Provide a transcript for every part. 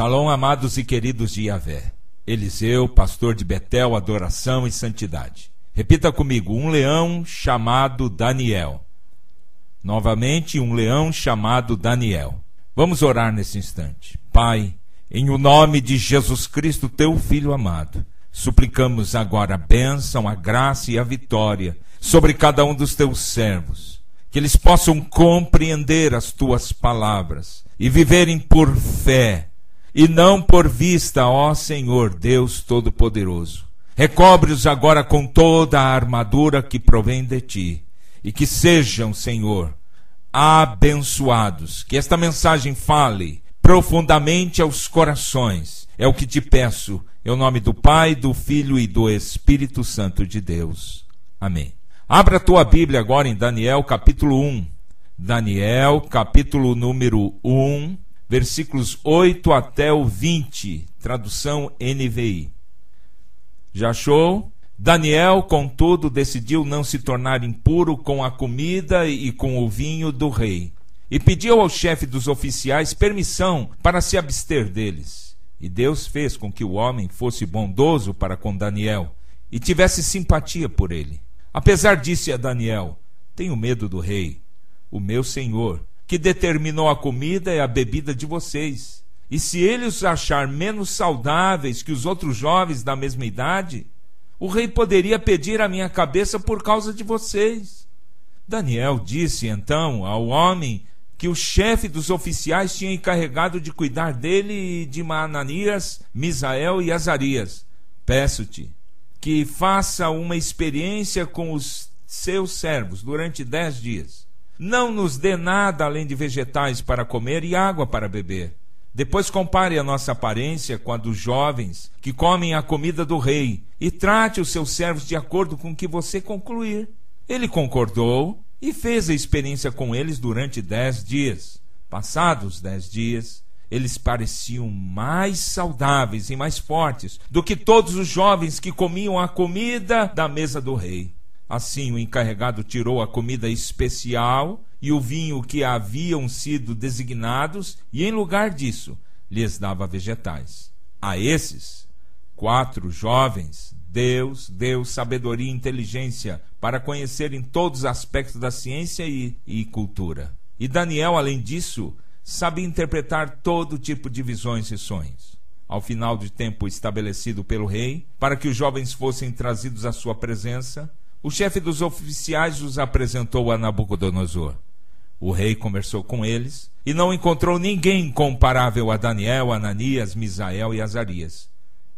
Shalom, amados e queridos de Yahvé. Eliseu, pastor de Betel, adoração e santidade. Repita comigo, um leão chamado Daniel. Novamente, um leão chamado Daniel. Vamos orar nesse instante. Pai, em o nome de Jesus Cristo, teu Filho amado, suplicamos agora a bênção, a graça e a vitória sobre cada um dos teus servos, que eles possam compreender as tuas palavras e viverem por fé e não por vista, ó Senhor, Deus Todo-Poderoso. Recobre-os agora com toda a armadura que provém de ti, e que sejam, Senhor, abençoados. Que esta mensagem fale profundamente aos corações. É o que te peço, em nome do Pai, do Filho e do Espírito Santo de Deus. Amém. Abra a tua Bíblia agora em Daniel, capítulo 1. Daniel, capítulo número 1, versículos 8 até o 20, tradução NVI. Já achou? Daniel, contudo, decidiu não se tornar impuro com a comida e com o vinho do rei, e pediu ao chefe dos oficiais permissão para se abster deles. E Deus fez com que o homem fosse bondoso para com Daniel e tivesse simpatia por ele. Apesar disso, a Daniel: tenho medo do rei, o meu senhor, que determinou a comida e a bebida de vocês. E se ele os achar menos saudáveis que os outros jovens da mesma idade, o rei poderia pedir a minha cabeça por causa de vocês. Daniel disse então ao homem que o chefe dos oficiais tinha encarregado de cuidar dele e de Ananias, Misael e Azarias: peço-te que faça uma experiência com os seus servos durante 10 dias. Não nos dê nada além de vegetais para comer e água para beber. Depois compare a nossa aparência com a dos jovens que comem a comida do rei e trate os seus servos de acordo com o que você concluir. Ele concordou e fez a experiência com eles durante 10 dias. Passados 10 dias, eles pareciam mais saudáveis e mais fortes do que todos os jovens que comiam a comida da mesa do rei. Assim, o encarregado tirou a comida especial e o vinho que haviam sido designados, e em lugar disso, lhes dava vegetais. A esses 4 jovens, Deus deu sabedoria e inteligência para conhecerem todos os aspectos da ciência e cultura. E Daniel, além disso, sabia interpretar todo tipo de visões e sonhos. Ao final do tempo estabelecido pelo rei, para que os jovens fossem trazidos à sua presença, o chefe dos oficiais os apresentou a Nabucodonosor. O rei conversou com eles e não encontrou ninguém comparável a Daniel, Ananias, Misael e Azarias,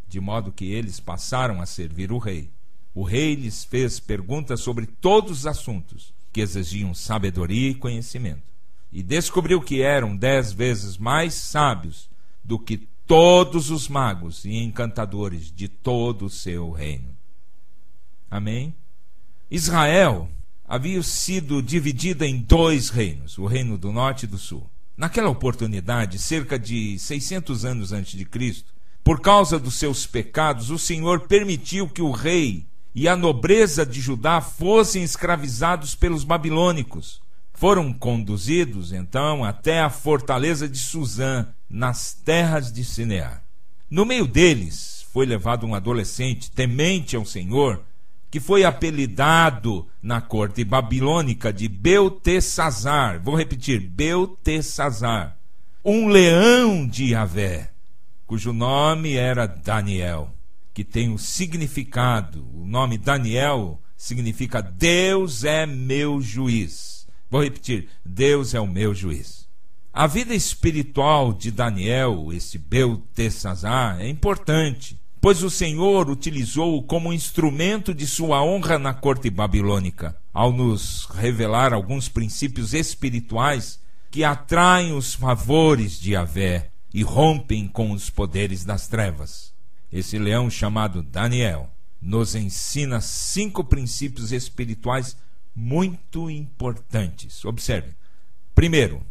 de modo que eles passaram a servir o rei. O rei lhes fez perguntas sobre todos os assuntos que exigiam sabedoria e conhecimento, e descobriu que eram 10 vezes mais sábios do que todos os magos e encantadores de todo o seu reino. Amém? Israel havia sido dividida em 2 reinos, o reino do norte e do sul. Naquela oportunidade, cerca de 600 anos antes de Cristo, por causa dos seus pecados, o Senhor permitiu que o rei e a nobreza de Judá fossem escravizados pelos babilônicos. Foram conduzidos, então, até a fortaleza de Suzã, nas terras de Sinear. No meio deles foi levado um adolescente temente ao Senhor, que foi apelidado na corte babilônica de Beltesazar. Vou repetir, Beltesazar, um leão de Yahvé, cujo nome era Daniel, que tem o significado, o nome Daniel significa Deus é meu juiz. Vou repetir, Deus é o meu juiz. A vida espiritual de Daniel, esse Beltesazar, é importante, pois o Senhor utilizou-o como instrumento de sua honra na corte babilônica, ao nos revelar alguns princípios espirituais que atraem os favores de Yahvé e rompem com os poderes das trevas. Esse leão chamado Daniel nos ensina 5 princípios espirituais muito importantes. Observe. Primeiro,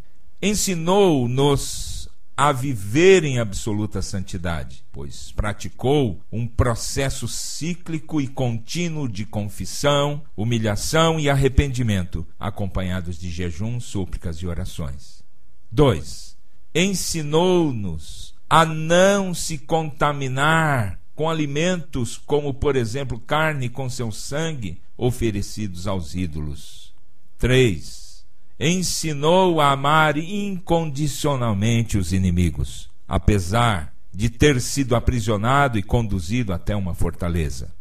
ensinou-nos a viver em absoluta santidade, pois praticou um processo cíclico e contínuo de confissão, humilhação e arrependimento, acompanhados de jejum, súplicas e orações. 2. Ensinou-nos a não se contaminar com alimentos como, por exemplo, carne com seu sangue oferecidos aos ídolos. 3. Ensinou a amar incondicionalmente os inimigos, apesar de ter sido aprisionado e conduzido até uma fortaleza.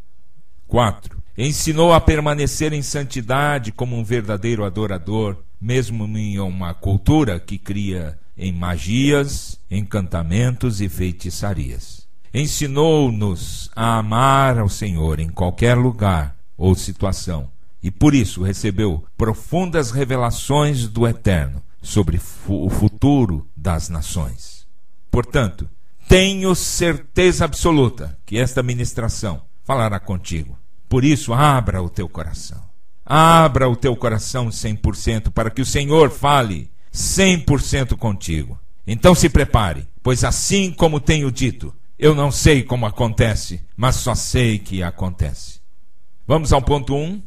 4. Ensinou a permanecer em santidade como um verdadeiro adorador, mesmo em uma cultura que cria em magias, encantamentos e feitiçarias. Ensinou-nos a amar ao Senhor em qualquer lugar ou situação, e por isso recebeu profundas revelações do Eterno sobre o futuro das nações. Portanto, tenho certeza absoluta que esta ministração falará contigo. Por isso, abra o teu coração. Abra o teu coração 100% para que o Senhor fale 100% contigo. Então se prepare, pois assim como tenho dito, eu não sei como acontece, mas só sei que acontece. Vamos ao ponto 1.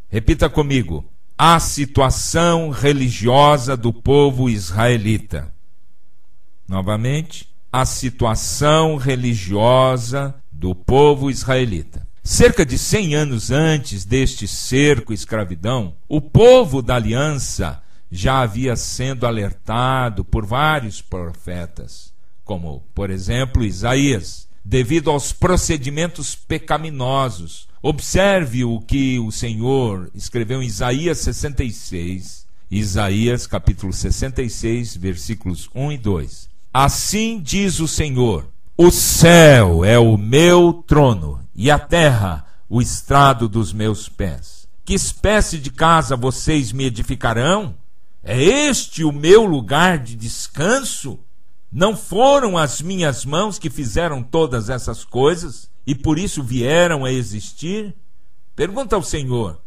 Repita comigo. A situação religiosa do povo israelita. Novamente, a situação religiosa do povo israelita. Cerca de 100 anos antes deste cerco e escravidão, o povo da aliança já havia sendo alertado por vários profetas, como, por exemplo, Isaías, devido aos procedimentos pecaminosos. Observe o que o Senhor escreveu em Isaías 66, Isaías capítulo 66, versículos 1 e 2. Assim diz o Senhor: o céu é o meu trono e a terra o estrado dos meus pés. Que espécie de casa vocês me edificarão? É este o meu lugar de descanso? Não foram as minhas mãos que fizeram todas essas coisas e por isso vieram a existir? Pergunta ao Senhor.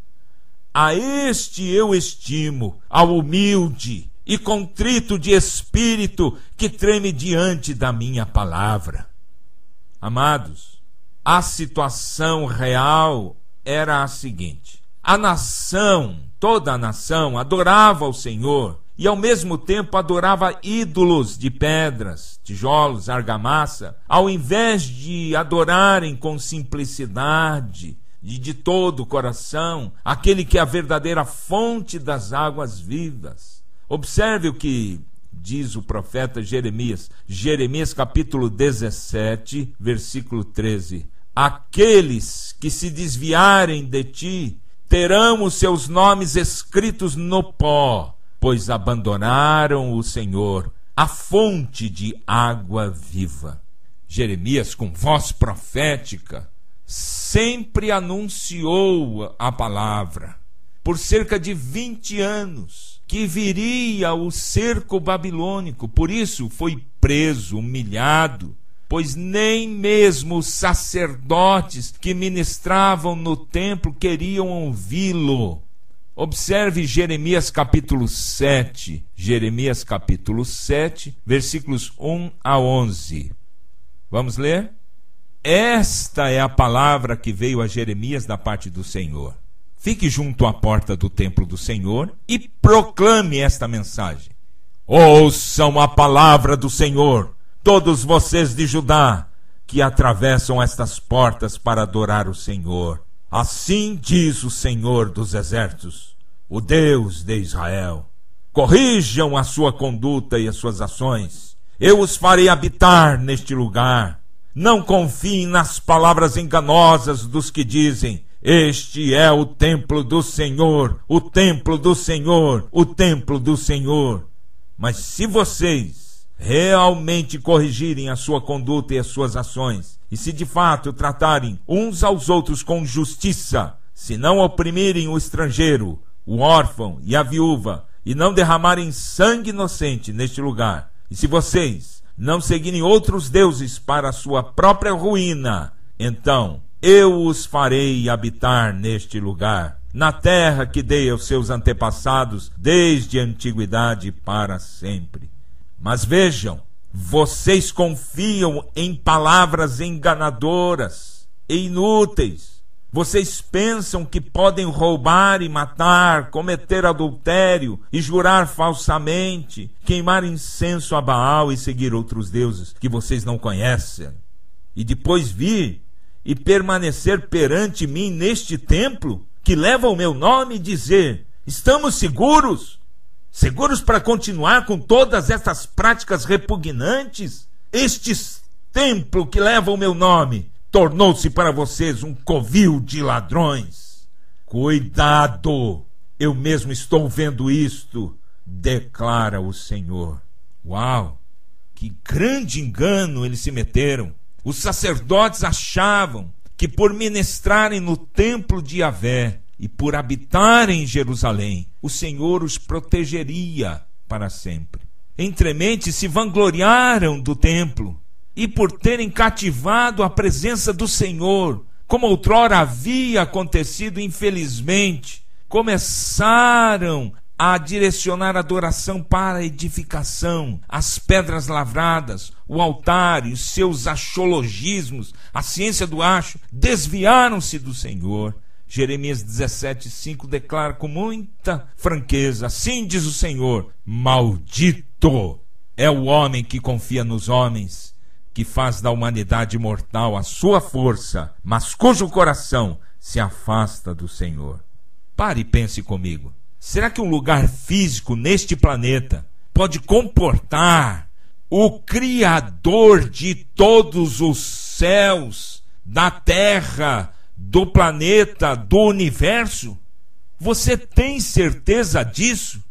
A este eu estimo, ao humilde e contrito de espírito que treme diante da minha palavra. Amados, a situação real era a seguinte: a nação, toda a nação, adorava o Senhor e ao mesmo tempo adorava ídolos de pedras, tijolos, argamassa, ao invés de adorarem com simplicidade e de todo o coração aquele que é a verdadeira fonte das águas vivas. Observe o que diz o profeta Jeremias, Jeremias capítulo 17, versículo 13. Aqueles que se desviarem de ti terão os seus nomes escritos no pó, pois abandonaram o Senhor, a fonte de água viva. Jeremias, com voz profética, sempre anunciou a palavra. Por cerca de 20 anos, que viria o cerco babilônico. Por isso foi preso, humilhado, pois nem mesmo os sacerdotes que ministravam no templo queriam ouvi-lo. Observe Jeremias capítulo 7, Jeremias capítulo 7, versículos 1 a 11. Vamos ler? Esta é a palavra que veio a Jeremias da parte do Senhor. Fique junto à porta do templo do Senhor e proclame esta mensagem. Ouçam a palavra do Senhor, todos vocês de Judá, que atravessam estas portas para adorar o Senhor. Assim diz o Senhor dos exércitos, o Deus de Israel. Corrijam a sua conduta e as suas ações. Eu os farei habitar neste lugar. Não confiem nas palavras enganosas dos que dizem: este é o templo do Senhor, o templo do Senhor, o templo do Senhor. Mas se vocês realmente corrigirem a sua conduta e as suas ações, e se de fato tratarem uns aos outros com justiça, se não oprimirem o estrangeiro, o órfão e a viúva, e não derramarem sangue inocente neste lugar, e se vocês não seguirem outros deuses para a sua própria ruína, então eu os farei habitar neste lugar, na terra que dei aos seus antepassados desde a antiguidade para sempre. Mas vejam, vocês confiam em palavras enganadoras e inúteis. Vocês pensam que podem roubar e matar, cometer adultério e jurar falsamente, queimar incenso a Baal e seguir outros deuses que vocês não conhecem, e depois vir e permanecer perante mim neste templo, que leva o meu nome, e dizer: estamos seguros? Seguros para continuar com todas essas práticas repugnantes? Este templo que leva o meu nome tornou-se para vocês um covil de ladrões. Cuidado! Eu mesmo estou vendo isto, declara o Senhor. Uau! Que grande engano eles se meteram! Os sacerdotes achavam que por ministrarem no templo de Yahvé e por habitarem em Jerusalém, o Senhor os protegeria para sempre. Entremente se vangloriaram do templo, e por terem cativado a presença do Senhor, como outrora havia acontecido, infelizmente, começaram a direcionar a adoração para a edificação, as pedras lavradas, o altar e os seus axologismos, a ciência do acho, desviaram-se do Senhor. Jeremias 17:5 declara com muita franqueza: assim diz o Senhor, maldito é o homem que confia nos homens, que faz da humanidade mortal a sua força, mas cujo coração se afasta do Senhor. Pare e pense comigo. Será que um lugar físico neste planeta pode comportar o Criador de todos os céus, da terra, do planeta, do universo? Você tem certeza disso?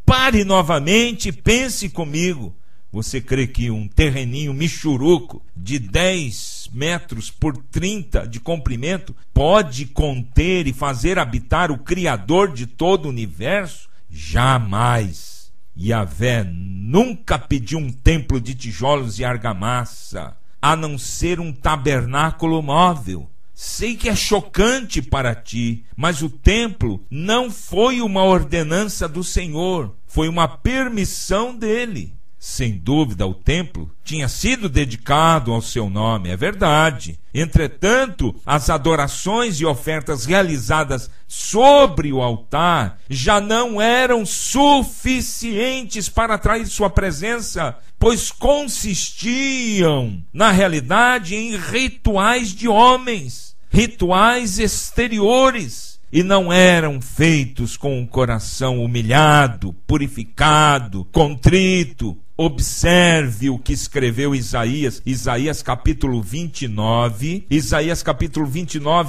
Pare novamente e pense comigo. Você crê que um terreninho michuruco de 10 metros por 30 de comprimento pode conter e fazer habitar o Criador de todo o universo? Jamais! Yahvé nunca pediu um templo de tijolos e argamassa, a não ser um tabernáculo móvel. Sei que é chocante para ti, mas o templo não foi uma ordenança do Senhor, foi uma permissão dele. Sem dúvida, o templo tinha sido dedicado ao seu nome, é verdade. Entretanto, as adorações e ofertas realizadas sobre o altar já não eram suficientes para atrair sua presença, pois consistiam, na realidade, em rituais de homens, rituais exteriores, e não eram feitos com o coração humilhado, purificado, contrito. Observe o que escreveu Isaías, Isaías capítulo 29,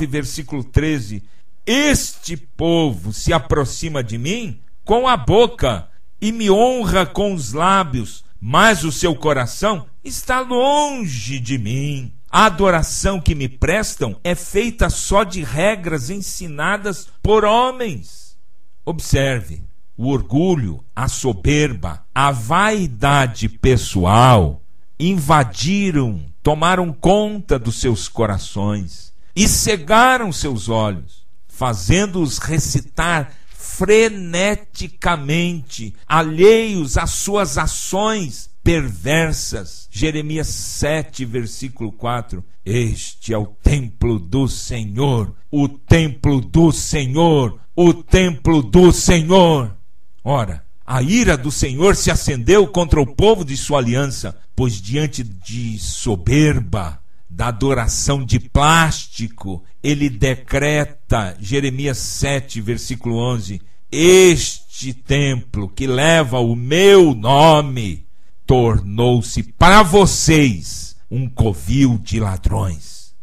versículo 13. Este povo se aproxima de mim com a boca e me honra com os lábios, mas o seu coração está longe de mim. A adoração que me prestam é feita só de regras ensinadas por homens. Observe, o orgulho, a soberba, a vaidade pessoal invadiram, tomaram conta dos seus corações e cegaram seus olhos, fazendo-os recitar freneticamente, alheios às suas ações perversas. Jeremias 7, versículo 4. Este é o templo do Senhor, o templo do Senhor, o templo do Senhor. Ora, a ira do Senhor se acendeu contra o povo de sua aliança, pois diante de soberba, da adoração de plástico, ele decreta, Jeremias 7, versículo 11, este templo que leva o meu nome tornou-se para vocês um covil de ladrões.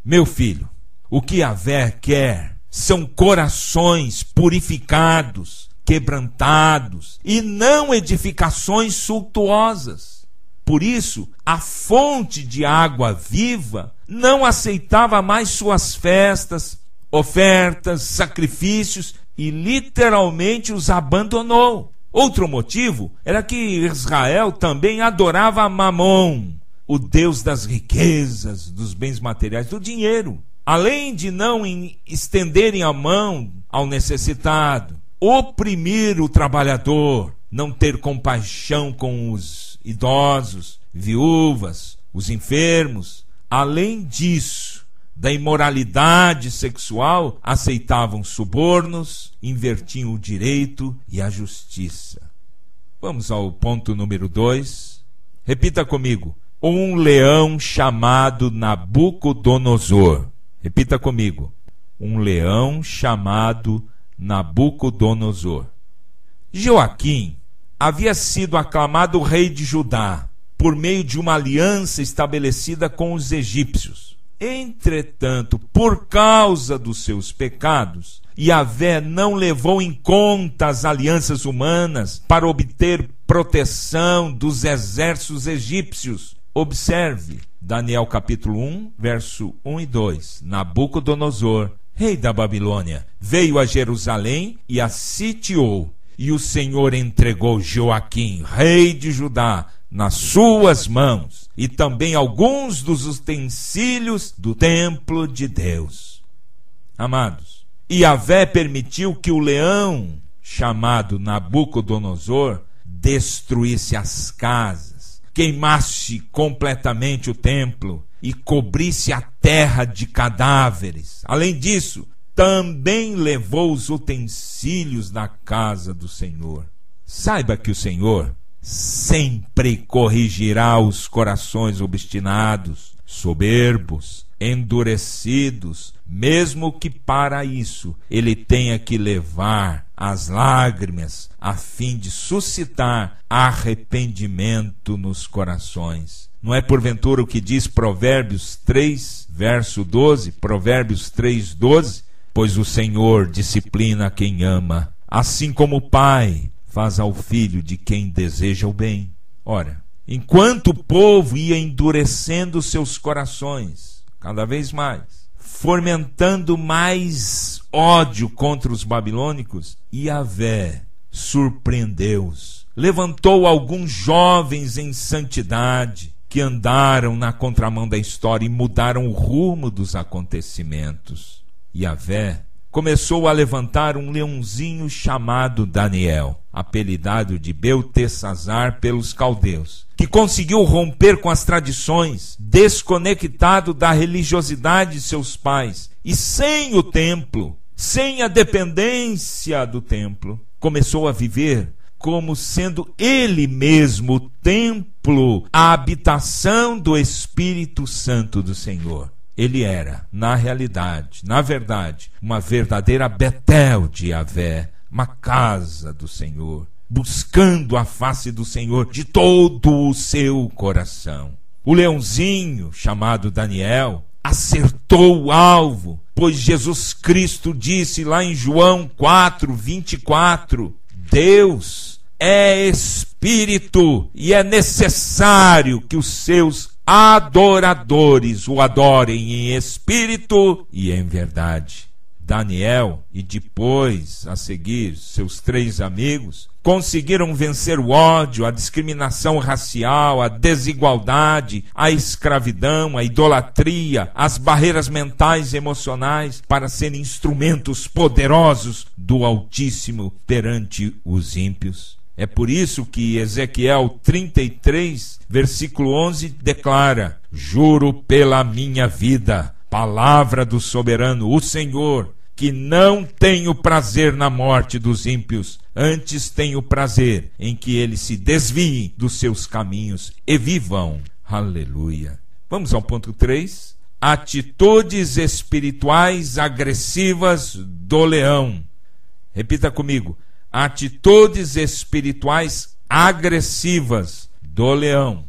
Meu filho, o que Yahvé quer são corações purificados, quebrantados, e não edificações suntuosas. Por isso, a fonte de água viva não aceitava mais suas festas, ofertas, sacrifícios, e literalmente os abandonou. Outro motivo era que Israel também adorava Mamon, o deus das riquezas, dos bens materiais, do dinheiro. Além de não estenderem a mão ao necessitado, oprimir o trabalhador, não ter compaixão com os idosos, viúvas, os enfermos. Além disso, da imoralidade sexual, aceitavam subornos, invertiam o direito e a justiça. Vamos ao ponto número 2. Repita comigo. Um leão chamado Nabucodonosor. Repita comigo. Um leão chamado Nabucodonosor. Joaquim havia sido aclamado rei de Judá por meio de uma aliança estabelecida com os egípcios. Entretanto, por causa dos seus pecados, Yahvé não levou em conta as alianças humanas para obter proteção dos exércitos egípcios. Observe, Daniel capítulo 1, verso 1 e 2. Nabucodonosor, rei da Babilônia, veio a Jerusalém e a sitiou, e o Senhor entregou Joaquim, rei de Judá, nas suas mãos, e também alguns dos utensílios do templo de Deus. Amados, Yahvé permitiu que o leão, chamado Nabucodonosor, destruísse as casas, queimasse completamente o templo e cobrisse a terra de cadáveres. Além disso, também levou os utensílios da casa do Senhor. Saiba que o Senhor sempre corrigirá os corações obstinados, soberbos, endurecidos, mesmo que para isso ele tenha que levar as lágrimas a fim de suscitar arrependimento nos corações. Não é porventura o que diz Provérbios 3, verso 12, Provérbios 3, 12? Pois o Senhor disciplina quem ama, assim como o pai faz ao filho de quem deseja o bem. Ora, enquanto o povo ia endurecendo seus corações, cada vez mais, fomentando mais ódio contra os babilônicos, Yahvé surpreendeu-os. Levantou alguns jovens em santidade, que andaram na contramão da história e mudaram o rumo dos acontecimentos. Yahvé começou a levantar um leãozinho chamado Daniel, apelidado de Beltesazar pelos caldeus, que conseguiu romper com as tradições, desconectado da religiosidade de seus pais, e sem o templo, sem a dependência do templo, começou a viver como sendo ele mesmo o templo, a habitação do Espírito Santo do Senhor. Ele era, na realidade, na verdade, uma verdadeira Betel de Yahvé, uma casa do Senhor, buscando a face do Senhor de todo o seu coração. O leãozinho, chamado Daniel, acertou o alvo, pois Jesus Cristo disse lá em João 4, 24, Deus é Espírito e é necessário que os seus adoradores o adorem em espírito e em verdade. Daniel e depois, a seguir, seus 3 amigos, conseguiram vencer o ódio, a discriminação racial, a desigualdade, a escravidão, a idolatria, as barreiras mentais e emocionais para serem instrumentos poderosos do Altíssimo perante os ímpios. É por isso que Ezequiel 33, versículo 11, declara: juro pela minha vida, palavra do soberano, o Senhor, que não tenho prazer na morte dos ímpios, antes tenho prazer em que eles se desviem dos seus caminhos e vivam. Aleluia. Vamos ao ponto 3. Atitudes espirituais agressivas do leão. Repita comigo. Atitudes espirituais agressivas do leão.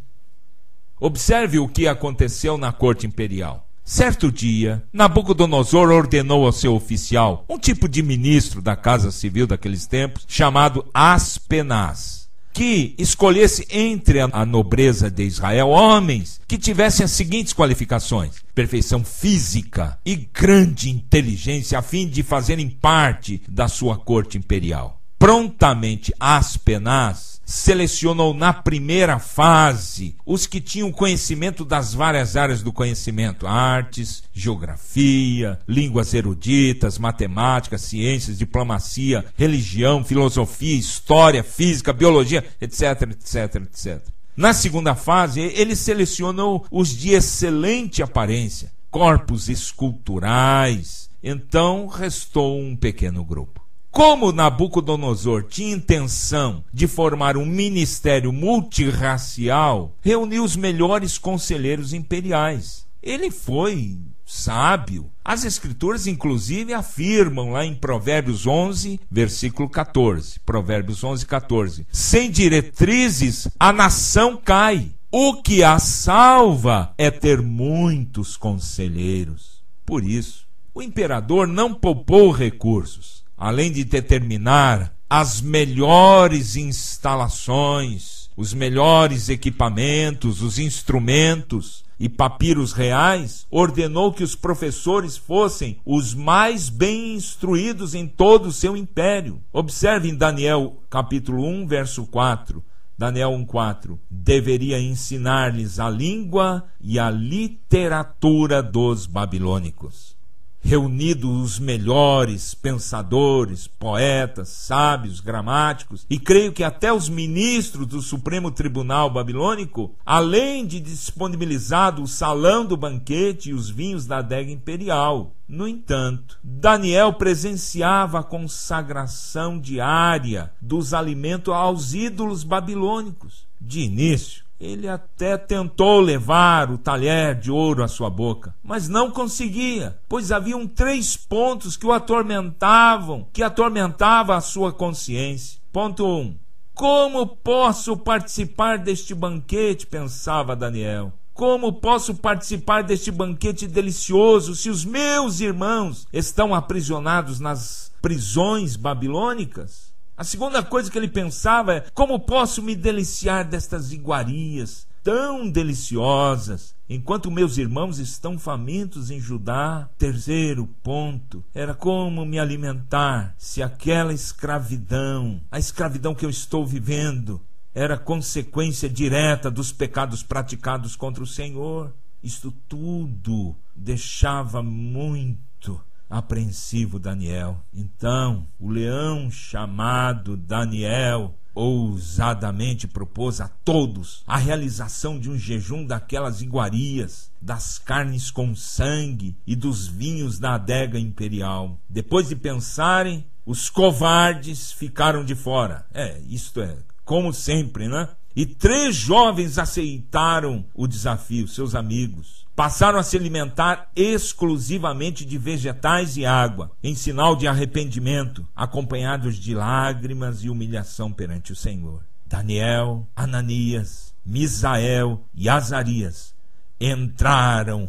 Observe o que aconteceu na corte imperial. Certo dia, Nabucodonosor ordenou ao seu oficial, um tipo de ministro da casa civil daqueles tempos, chamado Aspenaz, que escolhesse entre a nobreza de Israel homens que tivessem as seguintes qualificações: perfeição física e grande inteligência, a fim de fazerem parte da sua corte imperial. Prontamente, Aspenaz selecionou na primeira fase os que tinham conhecimento das várias áreas do conhecimento: artes, geografia, línguas eruditas, matemática, ciências, diplomacia, religião, filosofia, história, física, biologia, etc, etc, etc. Na segunda fase, ele selecionou os de excelente aparência, corpos esculturais. Então restou um pequeno grupo. Como Nabucodonosor tinha intenção de formar um ministério multirracial, reuniu os melhores conselheiros imperiais. Ele foi sábio. As escrituras, inclusive, afirmam lá em Provérbios 11, versículo 14. Provérbios 11, 14. Sem diretrizes, a nação cai. O que a salva é ter muitos conselheiros. Por isso, o imperador não poupou recursos. Além de determinar as melhores instalações, os melhores equipamentos, os instrumentos e papiros reais, ordenou que os professores fossem os mais bem instruídos em todo o seu império. Observe em Daniel capítulo 1, verso 4. Daniel 1,4. Deveria ensinar-lhes a língua e a literatura dos babilônicos. Reunidos os melhores pensadores, poetas, sábios, gramáticos, e creio que até os ministros do Supremo Tribunal Babilônico, além de disponibilizado o salão do banquete e os vinhos da adega imperial. No entanto, Daniel presenciava a consagração diária dos alimentos aos ídolos babilônicos. De início, ele até tentou levar o talher de ouro à sua boca, mas não conseguia, pois haviam 3 pontos que o atormentavam, que atormentava a sua consciência. Ponto 1. Como posso participar deste banquete? Pensava Daniel. Como posso participar deste banquete delicioso se os meus irmãos estão aprisionados nas prisões babilônicas? A segunda coisa que ele pensava é: como posso me deliciar destas iguarias tão deliciosas, enquanto meus irmãos estão famintos em Judá? Terceiro ponto era: como me alimentar se aquela escravidão, a escravidão que eu estou vivendo, era consequência direta dos pecados praticados contra o Senhor? Isto tudo deixava muito apreensivo Daniel. Então, o leão chamado Daniel ousadamente propôs a todos a realização de um jejum daquelas iguarias, das carnes com sangue e dos vinhos da adega imperial. Depois de pensarem, os covardes ficaram de fora. Isto é, como sempre, né? E 3 jovens aceitaram o desafio, seus amigos. Passaram a se alimentar exclusivamente de vegetais e água, em sinal de arrependimento, acompanhados de lágrimas e humilhação perante o Senhor. Daniel, Ananias, Misael e Azarias entraram,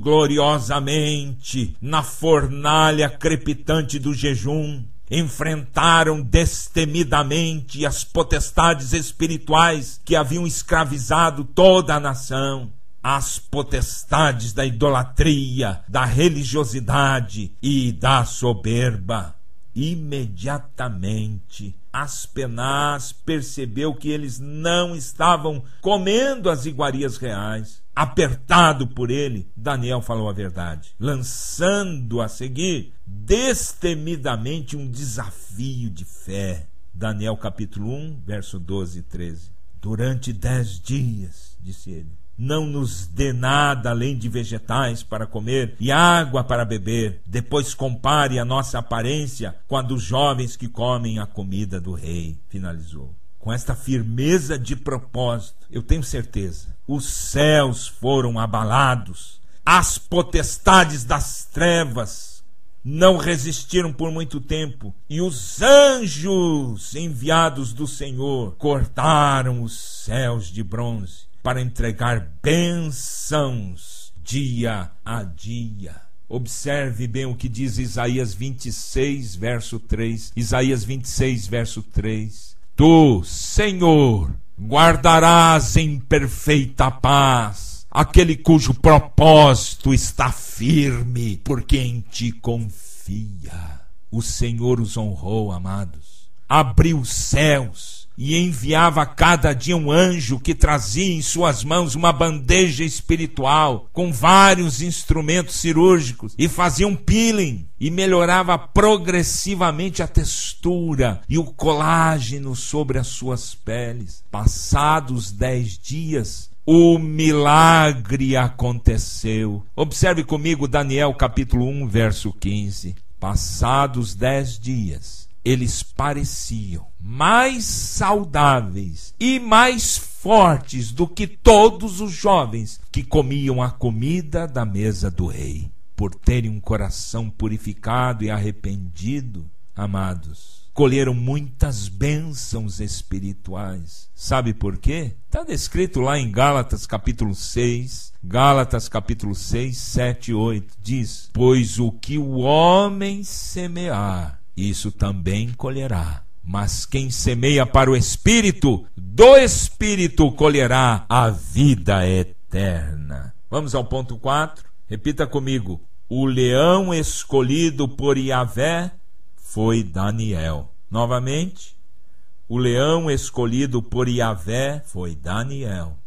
gloriosamente, na fornalha crepitante do jejum. Enfrentaram destemidamente as potestades espirituais que haviam escravizado toda a nação. As potestades da idolatria, da religiosidade e da soberba. Imediatamente, Aspenaz percebeu que eles não estavam comendo as iguarias reais. Apertado por ele, Daniel falou a verdade, lançando a seguir destemidamente um desafio de fé. Daniel capítulo 1, verso 12 e 13. Durante 10 dias, disse ele, não nos dê nada além de vegetais para comer e água para beber. Depois compare a nossa aparência com a dos jovens que comem a comida do rei. Finalizou. Com esta firmeza de propósito, eu tenho certeza, os céus foram abalados. As potestades das trevas não resistiram por muito tempo, e os anjos enviados do Senhor cortaram os céus de bronze para entregar bênçãos dia a dia. Observe bem o que diz Isaías 26, verso 3. Isaías 26, verso 3. Tu, Senhor, guardarás em perfeita paz aquele cujo propósito está firme, porque em ti confia. O Senhor os honrou, amados. Abriu os céus e enviava a cada dia um anjo que trazia em suas mãos uma bandeja espiritual com vários instrumentos cirúrgicos e fazia um peeling e melhorava progressivamente a textura e o colágeno sobre as suas peles. Passados 10 dias, o milagre aconteceu. Observe comigo Daniel capítulo 1, verso 15. Passados 10 dias, eles pareciam mais saudáveis e mais fortes do que todos os jovens que comiam a comida da mesa do rei. Por terem um coração purificado e arrependido, amados, colheram muitas bênçãos espirituais. Sabe por quê? Está descrito lá em Gálatas capítulo 6, 7 e 8, diz: pois o que o homem semear, isso também colherá. Mas quem semeia para o Espírito, do Espírito colherá a vida eterna. Vamos ao ponto 4. Repita comigo. O leão escolhido por Yahvé foi Daniel. Novamente. O leão escolhido por Yahvé foi Daniel.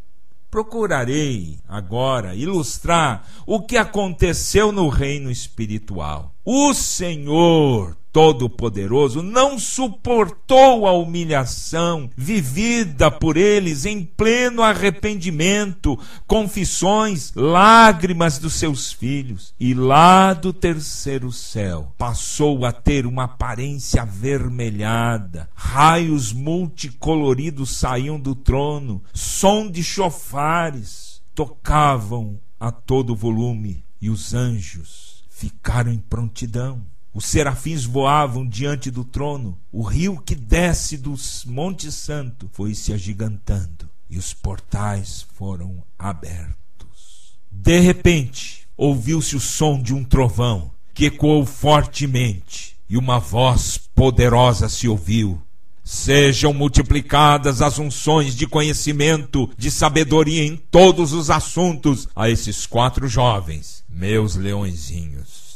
Procurarei agora ilustrar o que aconteceu no reino espiritual. O Senhor Todo-Poderoso não suportou a humilhação vivida por eles em pleno arrependimento, confissões, lágrimas dos seus filhos. E lá do terceiro céu passou a ter uma aparência avermelhada, raios multicoloridos saíam do trono, som de chofares tocavam a todo volume, e os anjos ficaram em prontidão. Os serafins voavam diante do trono. O rio que desce do Monte Santo foi se agigantando e os portais foram abertos. De repente, ouviu-se o som de um trovão que ecoou fortemente e uma voz poderosa se ouviu: sejam multiplicadas as unções de conhecimento, de sabedoria em todos os assuntos a esses 4 jovens, meus leõezinhos.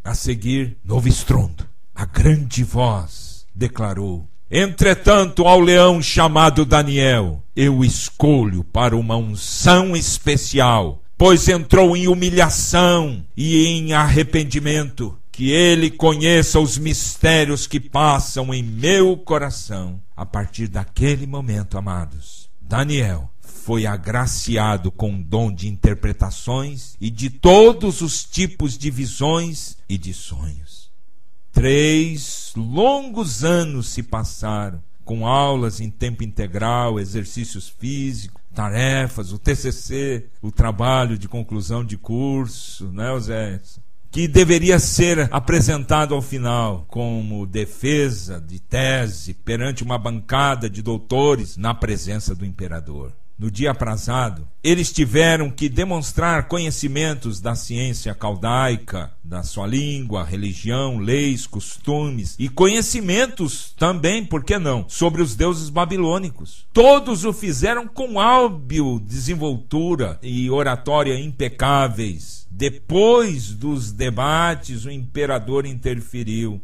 A seguir, novo estrondo. A grande voz declarou: entretanto, ao leão chamado Daniel, eu escolho para uma unção especial, pois entrou em humilhação e em arrependimento, que ele conheça os mistérios que passam em meu coração. A partir daquele momento, amados, Daniel foi agraciado com o dom de interpretações e de todos os tipos de visões e de sonhos. 3 longos anos se passaram, com aulas em tempo integral, exercícios físicos, tarefas, o TCC, o trabalho de conclusão de curso, né, Oséias? Que deveria ser apresentado ao final como defesa de tese perante uma bancada de doutores na presença do imperador. No dia aprazado, eles tiveram que demonstrar conhecimentos da ciência caldaica, da sua língua, religião, leis, costumes e conhecimentos também, por que não, sobre os deuses babilônicos. Todos o fizeram com hábil desenvoltura e oratória impecáveis. Depois dos debates, o imperador interferiu.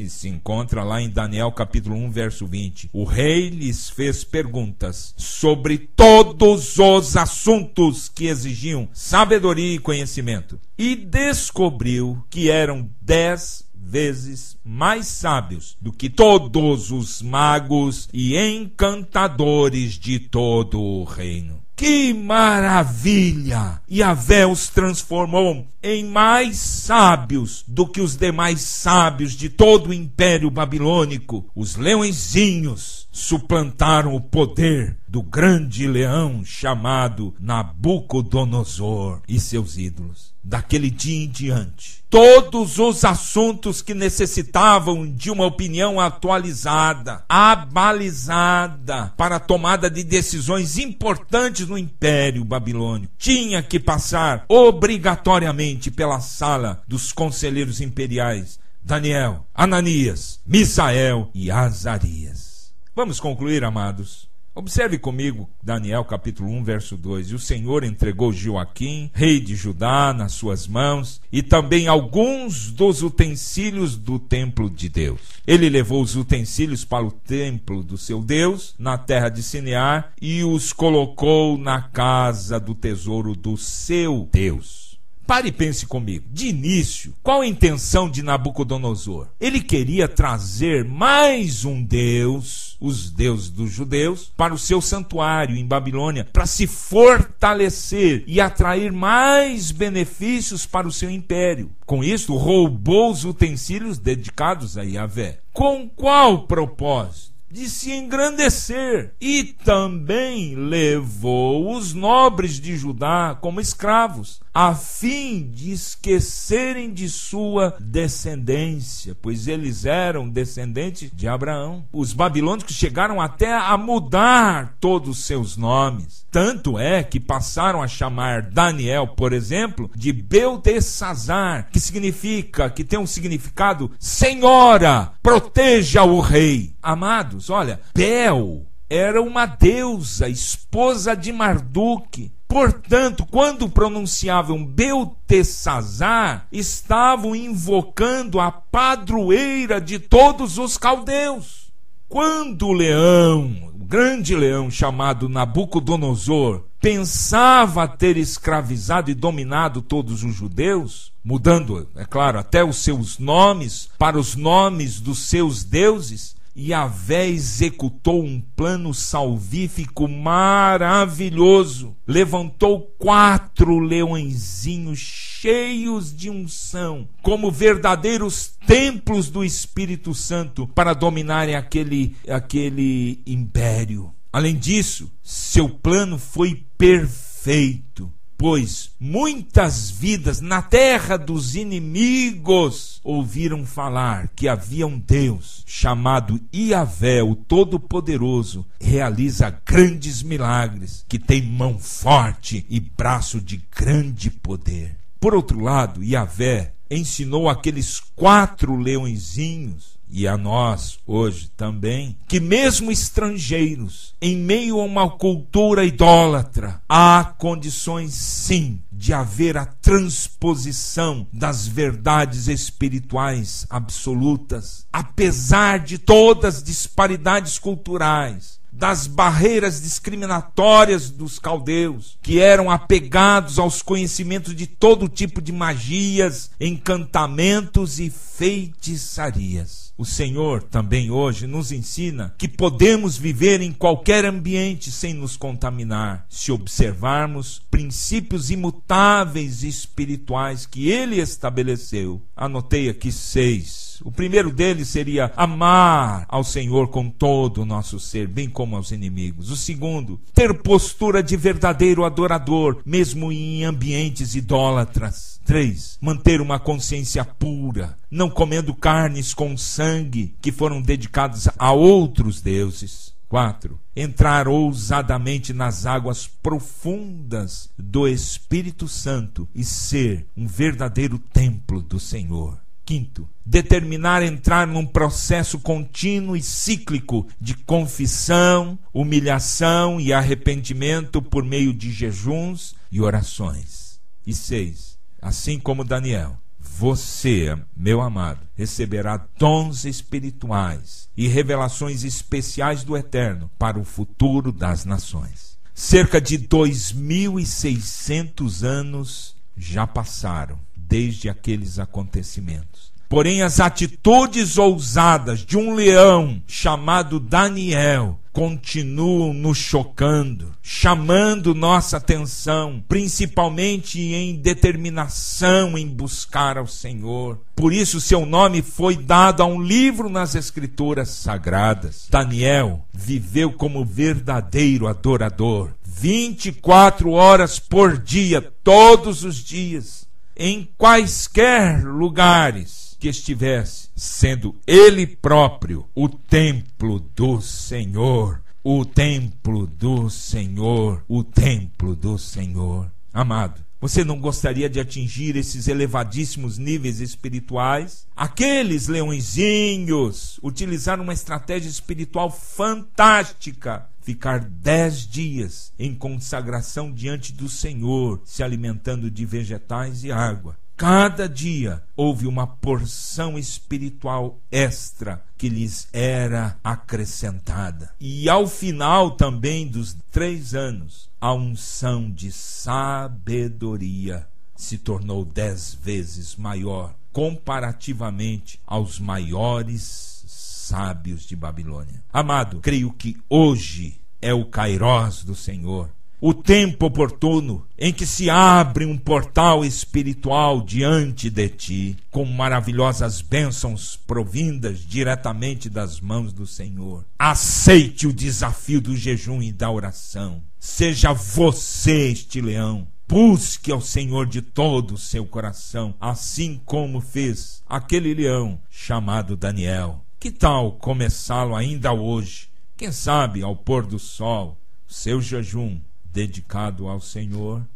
Se encontra lá em Daniel capítulo 1, verso 20. O rei lhes fez perguntas sobre todos os assuntos que exigiam sabedoria e conhecimento. E descobriu que eram 10 vezes mais sábios do que todos os magos e encantadores de todo o reino. Que maravilha! Yahvé os transformou em mais sábios do que os demais sábios de todo o império babilônico. Os leõezinhos suplantaram o poder do grande leão chamado Nabucodonosor e seus ídolos. Daquele dia em diante, todos os assuntos que necessitavam de uma opinião atualizada, abalizada para a tomada de decisões importantes no Império Babilônico, tinha que passar obrigatoriamente pela sala dos conselheiros imperiais Daniel, Ananias, Misael e Azarias. Vamos concluir, amados. Observe comigo Daniel capítulo 1, verso 2. E o Senhor entregou Joaquim, rei de Judá, nas suas mãos, e também alguns dos utensílios do templo de Deus. Ele levou os utensílios para o templo do seu Deus, na terra de Sinear, e os colocou na casa do tesouro do seu Deus. Pare e pense comigo. De início, qual a intenção de Nabucodonosor? Ele queria trazer mais um Deus os deuses dos judeus, para o seu santuário em Babilônia, para se fortalecer e atrair mais benefícios para o seu império. Com isso, roubou os utensílios dedicados a Yahvé. Com qual propósito? De se engrandecer, e também levou os nobres de Judá como escravos, a fim de esquecerem de sua descendência, pois eles eram descendentes de Abraão. Os babilônicos chegaram até a mudar todos os seus nomes. Tanto é que passaram a chamar Daniel, por exemplo, de Beltesazar, que tem um significado: Senhora, proteja o rei. Amados, olha, Bel era uma deusa, esposa de Marduque. Portanto, quando pronunciavam Beltesazar, estavam invocando a padroeira de todos os caldeus. Quando o leão, o grande leão chamado Nabucodonosor, pensava ter escravizado e dominado todos os judeus, mudando, é claro, até os seus nomes para os nomes dos seus deuses, Yahvé executou um plano salvífico maravilhoso. Levantou 4 leõezinhos cheios de unção, como verdadeiros templos do Espírito Santo, para dominarem aquele império. Além disso, seu plano foi perfeito, pois muitas vidas na terra dos inimigos ouviram falar que havia um Deus chamado Yahvé, o Todo-Poderoso, realiza grandes milagres, que tem mão forte e braço de grande poder. Por outro lado, Yahvé ensinou aqueles 4 leõezinhos, e a nós hoje também, que mesmo estrangeiros, em meio a uma cultura idólatra, há condições sim de haver a transposição das verdades espirituais absolutas, apesar de todas as disparidades culturais, das barreiras discriminatórias dos caldeus, que eram apegados aos conhecimentos de todo tipo de magias, encantamentos e feitiçarias. O Senhor também hoje nos ensina que podemos viver em qualquer ambiente sem nos contaminar, se observarmos princípios imutáveis e espirituais que Ele estabeleceu. Anotei aqui 6. O primeiro deles seria amar ao Senhor com todo o nosso ser, bem como aos inimigos. O segundo, ter postura de verdadeiro adorador, mesmo em ambientes idólatras. 3. Manter uma consciência pura, não comendo carnes com sangue que foram dedicadas a outros deuses. 4. Entrar ousadamente nas águas profundas do Espírito Santo e ser um verdadeiro templo do Senhor. 5. Determinar entrar num processo contínuo e cíclico de confissão, humilhação e arrependimento por meio de jejuns e orações. E 6. Assim como Daniel, você, meu amado, receberá dons espirituais e revelações especiais do Eterno para o futuro das nações. Cerca de 2.600 anos já passaram desde aqueles acontecimentos. Porém, as atitudes ousadas de um leão chamado Daniel continuam nos chocando, chamando nossa atenção, principalmente em determinação em buscar ao Senhor. Por isso, seu nome foi dado a um livro nas Escrituras Sagradas. Daniel viveu como verdadeiro adorador, 24 horas por dia, todos os dias, em quaisquer lugares que estivesse, sendo ele próprio o templo do Senhor, o templo do Senhor, o templo do Senhor. Amado, você não gostaria de atingir esses elevadíssimos níveis espirituais? Aqueles leõezinhos utilizaram uma estratégia espiritual fantástica. Ficar 10 dias em consagração diante do Senhor, se alimentando de vegetais e água. Cada dia houve uma porção espiritual extra que lhes era acrescentada. E ao final também dos 3 anos, a unção de sabedoria se tornou 10 vezes maior, comparativamente aos maiores sábios de Babilônia. Amado, creio que hoje é o kairós do Senhor, o tempo oportuno em que se abre um portal espiritual diante de ti, com maravilhosas bênçãos provindas diretamente das mãos do Senhor. Aceite o desafio do jejum e da oração. Seja você este leão. Busque ao Senhor de todo o seu coração, assim como fez aquele leão chamado Daniel. Que tal começá-lo ainda hoje? Quem sabe ao pôr do sol, seu jejum dedicado ao Senhor.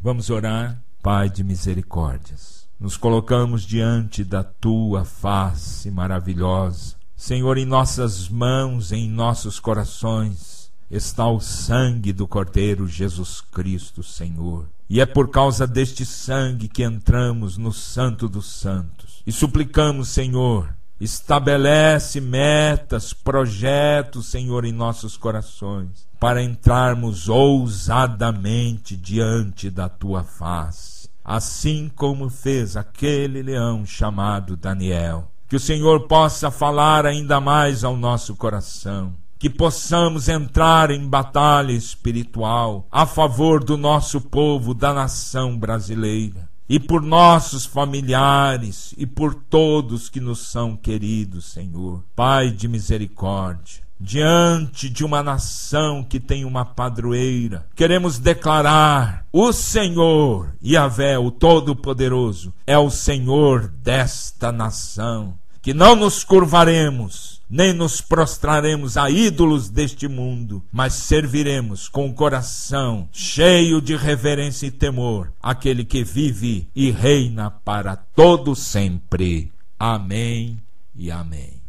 Vamos orar. Pai de misericórdias, nos colocamos diante da tua face maravilhosa. Senhor, em nossas mãos, em nossos corações, está o sangue do Cordeiro Jesus Cristo, Senhor. E é por causa deste sangue que entramos no Santo dos Santos. E suplicamos, Senhor, estabelece metas, projetos, Senhor, em nossos corações, para entrarmos ousadamente diante da tua face, assim como fez aquele leão chamado Daniel. Que o Senhor possa falar ainda mais ao nosso coração, que possamos entrar em batalha espiritual a favor do nosso povo, da nação brasileira, e por nossos familiares e por todos que nos são queridos, Senhor. Pai de misericórdia, diante de uma nação que tem uma padroeira, queremos declarar: o Senhor, Yahvé, o Todo-Poderoso, é o Senhor desta nação, que não nos curvaremos, nem nos prostraremos a ídolos deste mundo, mas serviremos com o coração cheio de reverência e temor aquele que vive e reina para todo sempre. Amém e amém.